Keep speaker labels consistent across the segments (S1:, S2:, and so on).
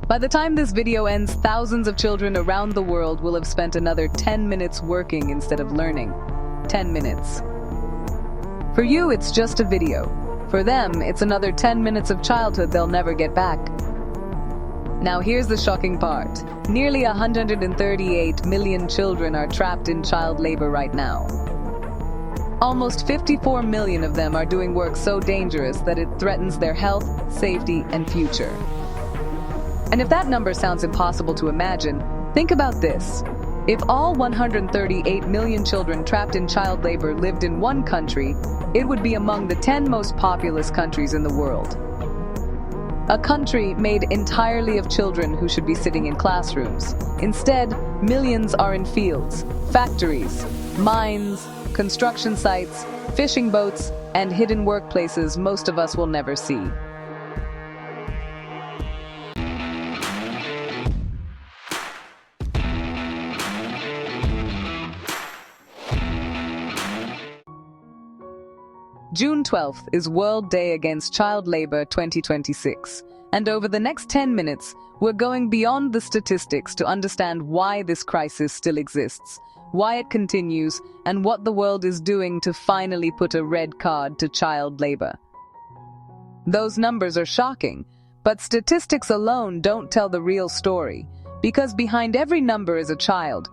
S1: By the time this video ends, thousands of children around the world will have spent another 10 minutes working instead of learning. 10 minutes. For you, it's just a video. For them, it's another 10 minutes of childhood they'll never get back. Now here's the shocking part. Nearly 138 million children are trapped in child labor right now. Almost 54 million of them are doing work so dangerous that it threatens their health, safety, and future. And if that number sounds impossible to imagine, think about this. If all 138 million children trapped in child labor lived in one country, it would be among the 10 most populous countries in the world. A country made entirely of children who should be sitting in classrooms. Instead, millions are in fields, factories, mines, construction sites, fishing boats, and hidden workplaces most of us will never see. June 12th is World Day Against Child Labor 2026, and over the next 10 minutes, we're going beyond the statistics to understand why this crisis still exists, why it continues, and what the world is doing to finally put a red card to child labor. Those numbers are shocking, but statistics alone don't tell the real story, because behind every number is a child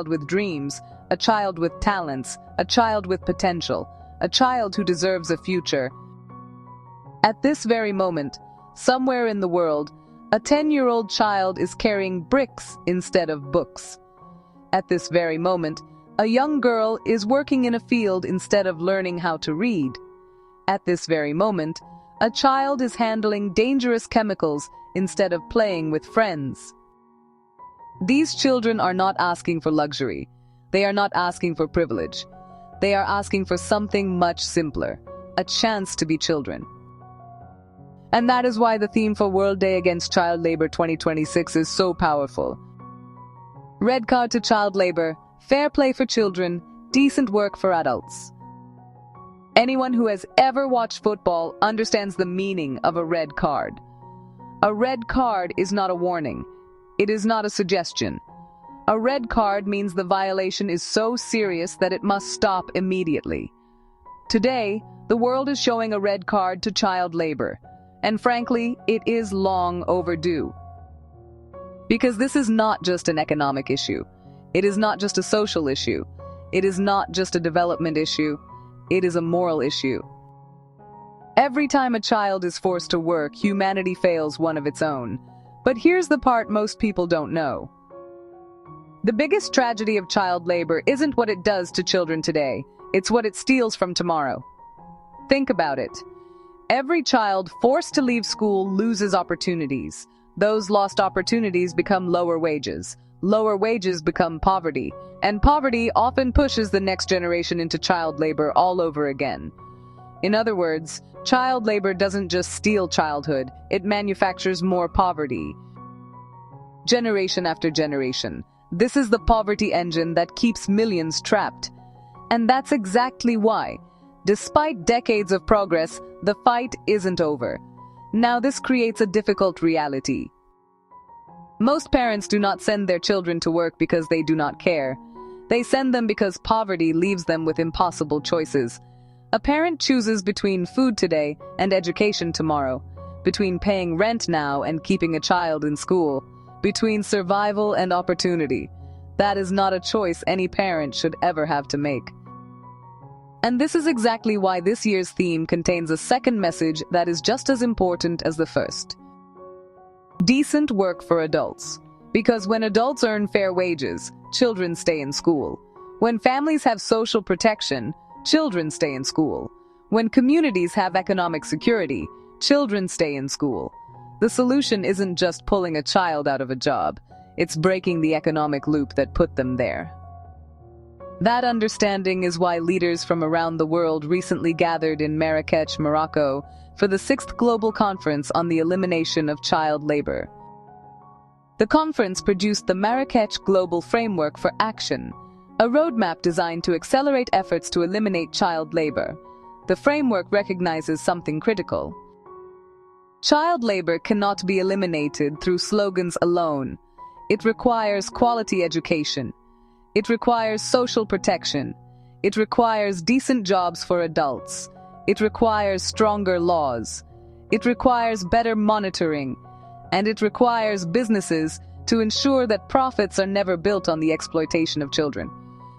S1: with dreams, a child with talents, a child with potential, a child who deserves a future. At this very moment, somewhere in the world, a 10-year-old child is carrying bricks instead of books. At this very moment, a young girl is working in a field instead of learning how to read. At this very moment, a child is handling dangerous chemicals instead of playing with friends. These children are not asking for luxury. They are not asking for privilege. They are asking for something much simpler, a chance to be children. And that is why the theme for World Day Against Child Labor 2026 is so powerful. Red card to child labor, fair play for children, decent work for adults. Anyone who has ever watched football understands the meaning of a red card. A red card is not a warning. It is not a suggestion. A red card means the violation is so serious that it must stop immediately. Today, the world is showing a red card to child labor, and frankly, it is long overdue. Because this is not just an economic issue. It is not just a social issue. It is not just a development issue. It is a moral issue. Every time a child is forced to work, humanity fails one of its own. But here's the part most people don't know. The biggest tragedy of child labor isn't what it does to children today, it's what it steals from tomorrow. Think about it. Every child forced to leave school loses opportunities. Those lost opportunities become lower wages. Lower wages become poverty, and poverty often pushes the next generation into child labor all over again. In other words, child labor doesn't just steal childhood, it manufactures more poverty. Generation after generation. This is the poverty engine that keeps millions trapped. And that's exactly why, despite decades of progress, the fight isn't over. Now this creates a difficult reality. Most parents do not send their children to work because they do not care. They send them because poverty leaves them with impossible choices. A parent chooses between food today and education tomorrow, between paying rent now and keeping a child in school, between survival and opportunity. That is not a choice any parent should ever have to make. And this is exactly why this year's theme contains a second message that is just as important as the first. Decent work for adults. Because when adults earn fair wages, children stay in school. When families have social protection, children stay in school. When communities have economic security, children stay in school. The solution isn't just pulling a child out of a job, it's breaking the economic loop that put them there. That understanding is why leaders from around the world recently gathered in Marrakech, Morocco, for the 6th Global Conference on the Elimination of Child Labor. The conference produced the Marrakech Global Framework for Action, a roadmap designed to accelerate efforts to eliminate child labor. The framework recognizes something critical. Child labor cannot be eliminated through slogans alone. It requires quality education. It requires social protection. It requires decent jobs for adults. It requires stronger laws. It requires better monitoring. And it requires businesses to ensure that profits are never built on the exploitation of children.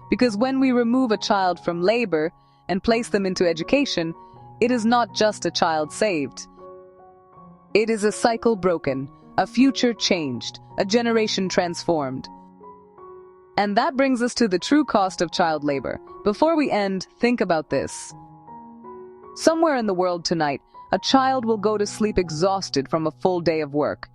S1: Because when we remove a child from labor and place them into education, it is not just a child saved. It is a cycle broken, a future changed, a generation transformed. And that brings us to the true cost of child labor. Before we end, think about this. Somewhere in the world tonight, a child will go to sleep exhausted from a full day of work.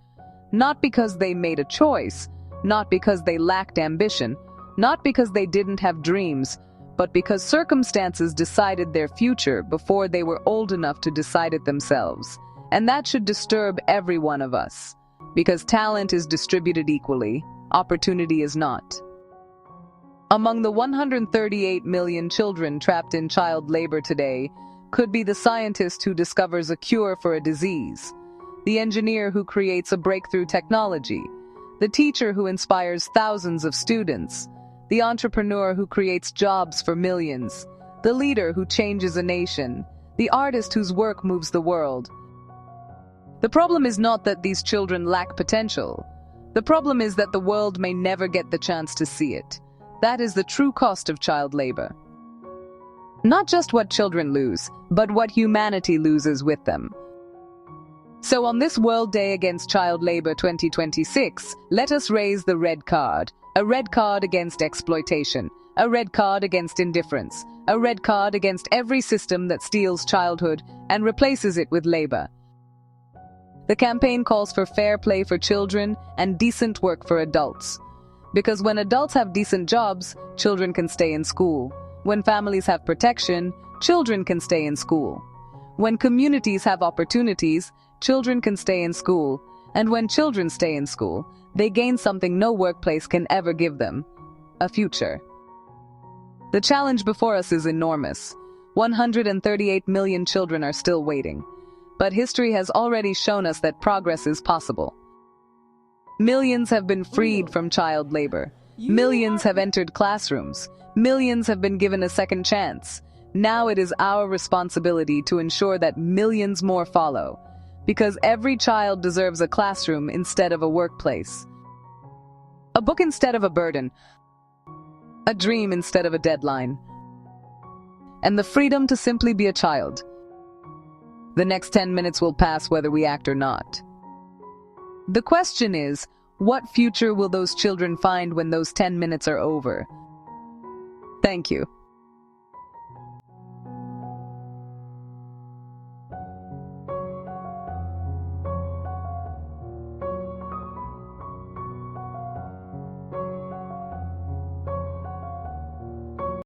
S1: Not because they made a choice, not because they lacked ambition, not because they didn't have dreams, but because circumstances decided their future before they were old enough to decide it themselves. And that should disturb every one of us. Because talent is distributed equally, opportunity is not. Among the 138 million children trapped in child labor today could be the scientist who discovers a cure for a disease, the engineer who creates a breakthrough technology, the teacher who inspires thousands of students, the entrepreneur who creates jobs for millions, the leader who changes a nation, the artist whose work moves the world. The problem is not that these children lack potential. The problem is that the world may never get the chance to see it. That is the true cost of child labor. Not just what children lose, but what humanity loses with them. So on this World Day Against Child Labor 2026, let us raise the red card. A red card against exploitation. A red card against indifference. A red card against every system that steals childhood and replaces it with labor. The campaign calls for fair play for children and decent work for adults. Because when adults have decent jobs, children can stay in school. When families have protection, children can stay in school. When communities have opportunities, children can stay in school. And when children stay in school, they gain something no workplace can ever give them: a future. The challenge before us is enormous. 138 million children are still waiting. But history has already shown us that progress is possible. Millions have been freed from child labor. Millions have entered classrooms. Millions have been given a second chance. Now it is our responsibility to ensure that millions more follow. Because every child deserves a classroom instead of a workplace. A book instead of a burden. A dream instead of a deadline. And the freedom to simply be a child. The next 10 minutes will pass whether we act or not. The question is, what future will those children find when those 10 minutes are over? Thank you.